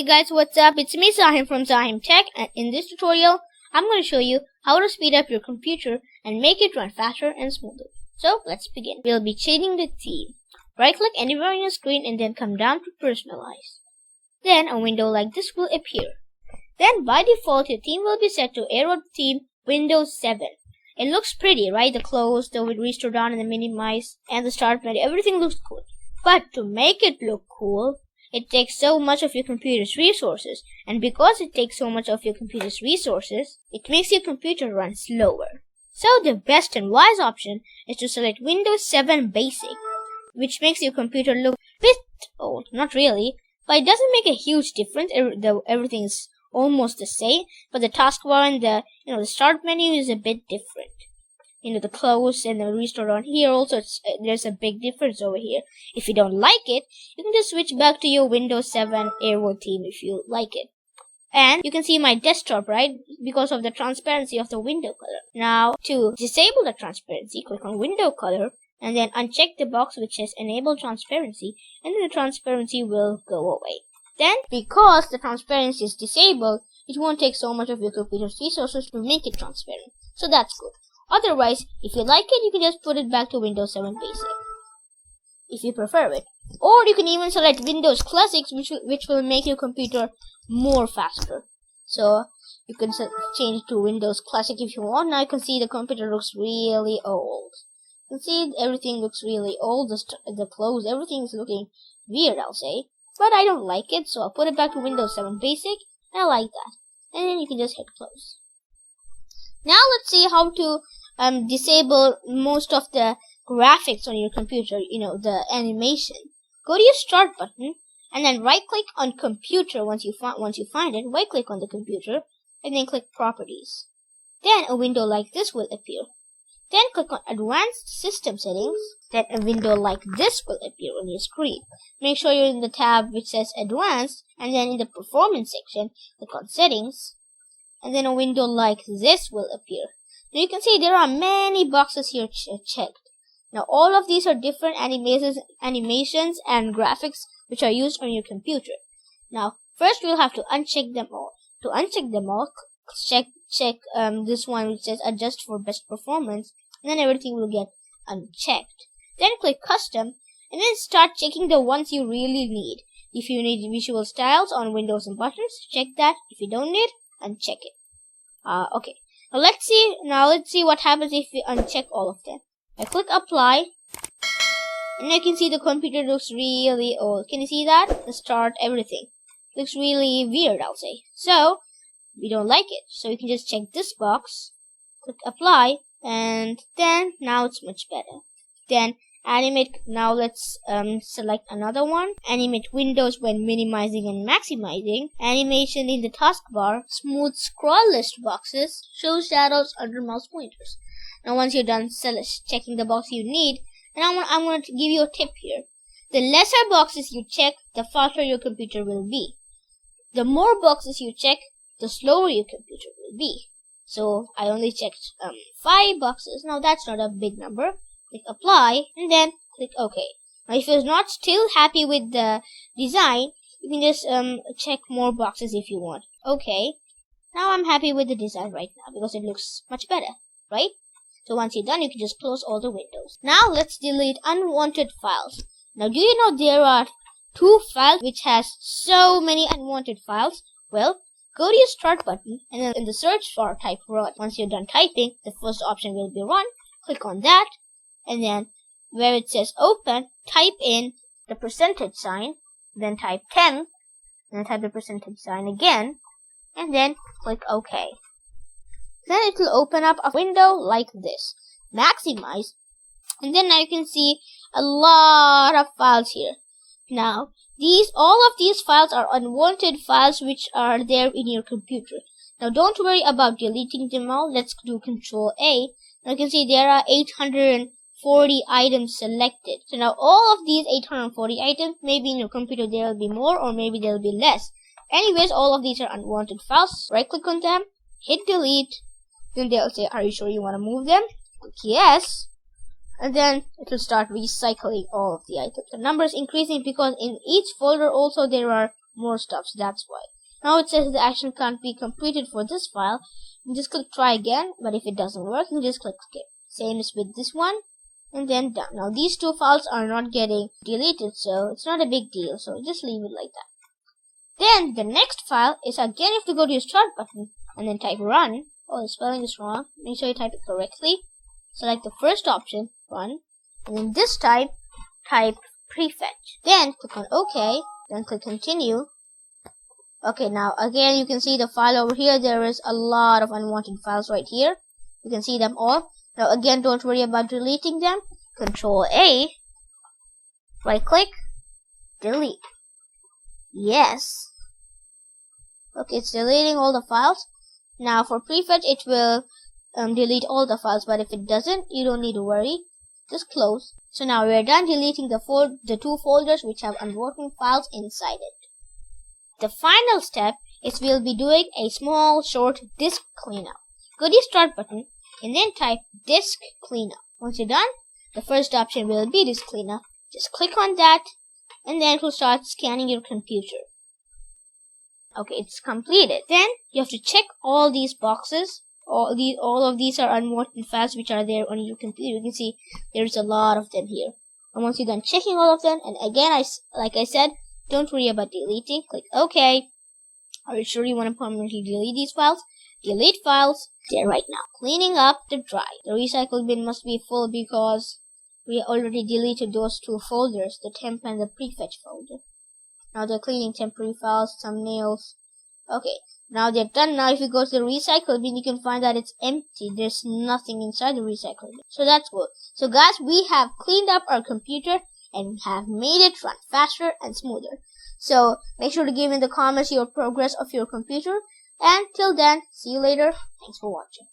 Hey guys, what's up? It's me Sahim from Sahim Tech, and in this tutorial, I'm going to show you how to speed up your computer and make it run faster and smoother. So let's begin. We'll be changing the theme. Right click anywhere on your screen and then come down to personalize. Then a window like this will appear. Then by default your theme will be set to arrow theme Windows 7. It looks pretty, right? The close, the restore down and the minimize and the start menu, everything looks good. But to make it look cool, it takes so much of your computer's resources, and because it takes so much of your computer's resources, it makes your computer run slower. So the best and wise option is to select Windows 7 Basic, which makes your computer look a bit old, not really, but it doesn't make a huge difference. Everything is almost the same, but the taskbar and the start menu is a bit different. The close and the restore on here also, there's a big difference over here. If you don't like it, you can just switch back to your Windows 7 arrow theme if you like it. And you can see my desktop, right? Because of the transparency of the window color. Now, to disable the transparency, click on window color and then uncheck the box which says enable transparency, and then the transparency will go away. Then, because the transparency is disabled, it won't take so much of your computer's resources to make it transparent. So that's good. Otherwise, if you like it, you can just put it back to Windows 7 Basic, if you prefer it. Or you can even select Windows Classics, which will make your computer more faster. So you can change to Windows Classic if you want. Now you can see the computer looks really old. You can see everything looks really old. The close, everything is looking weird, I'll say. But I don't like it, so I'll put it back to Windows 7 Basic, and I like that. And then you can just hit close. Now let's see how to disable most of the graphics on your computer, the animation. Go to your start button and then right click on computer once you find it. Right click on the computer and then click properties. Then a window like this will appear. Then click on advanced system settings. Then a window like this will appear on your screen. Make sure you're in the tab which says advanced, and then in the performance section click on settings, and then a window like this will appear. Now you can see there are many boxes here checked. Now all of these are different animations and graphics which are used on your computer. Now first we'll have to uncheck them all. To uncheck them all, check this one which says adjust for best performance, and then everything will get unchecked. Then click custom and then start checking the ones you really need. If you need visual styles on windows and buttons, check that. If you don't need, uncheck it. Okay. Now let's see what happens if we uncheck all of them. I click apply, and you can see the computer looks really old. Can you see that? The start, everything looks really weird, I'll say. So we don't like it. So you can just check this box, click apply, and then now it's much better. Then animate. Now let's select another one. Animate windows when minimizing and maximizing. Animation in the taskbar. Smooth scroll list boxes. Show shadows under mouse pointers. Now once you're done checking the box you need, and I'm going to give you a tip here. The lesser boxes you check, the faster your computer will be. The more boxes you check, the slower your computer will be. So I only checked 5 boxes. Now that's not a big number. Click apply and then click OK. Now if you're not still happy with the design, you can just check more boxes if you want. Okay. Now I'm happy with the design right now because it looks much better, right? So once you're done, you can just close all the windows. Now let's delete unwanted files. Now do you know there are 2 files which has so many unwanted files? Well, go to your start button and then in the search bar type run. Once you're done typing, the first option will be run. Click on that. And then where it says open, type in the percentage sign, then type 10, and then type the percentage sign again, and then click OK. Then it will open up a window like this. Maximize, and then now you can see a lot of files here. Now, all of these files are unwanted files which are there in your computer. Now don't worry about deleting them all. Let's do Control A. Now you can see there are 840 items selected. So now all of these 840 items, maybe in your computer there will be more or maybe there will be less. Anyways, all of these are unwanted files. Right click on them, hit delete, then they'll say, are you sure you want to move them? Click yes. And then it will start recycling all of the items. The number is increasing because in each folder also there are more stuff, so that's why. Now it says the action can't be completed for this file. You just click try again, but if it doesn't work, you just click skip. Same as with this one, and then done. Now these two files are not getting deleted, so it's not a big deal, so just leave it like that. Then the next file is again you have to go to your start button and then type run. Oh, the spelling is wrong. Make sure you type it correctly. Select the first option, run, and then this time type prefetch. Then click on OK, then click continue. Okay, now again you can see the file over here. There is a lot of unwanted files right here. You can see them all. Now again, don't worry about deleting them. Control A, right click, delete. Yes. Okay, it's deleting all the files. Now for prefetch, it will delete all the files, but if it doesn't, you don't need to worry. Just close. So now we are done deleting the two folders which have unwanted files inside it. The final step is we'll be doing a small short disk cleanup. Go to your start button and then type disk cleanup. Once you're done, the first option will be disk cleanup. Just click on that and then it will start scanning your computer. Okay, it's completed. Then you have to check all these boxes. All of these are unwanted files which are there on your computer. You can see there's a lot of them here. And once you're done checking all of them, and again, like I said, don't worry about deleting. Click OK. Are you sure you want to permanently delete these files? Delete files. There right now. Cleaning up the drive. The recycle bin must be full because we already deleted those two folders, the temp and the prefetch folder. Now they're cleaning temporary files, thumbnails. Okay, now they're done. Now if you go to the recycle bin, you can find that it's empty. There's nothing inside the recycle bin. So that's good. So guys, we have cleaned up our computer and have made it run faster and smoother. So make sure to give in the comments your progress of your computer. And till then, see you later. Thanks for watching.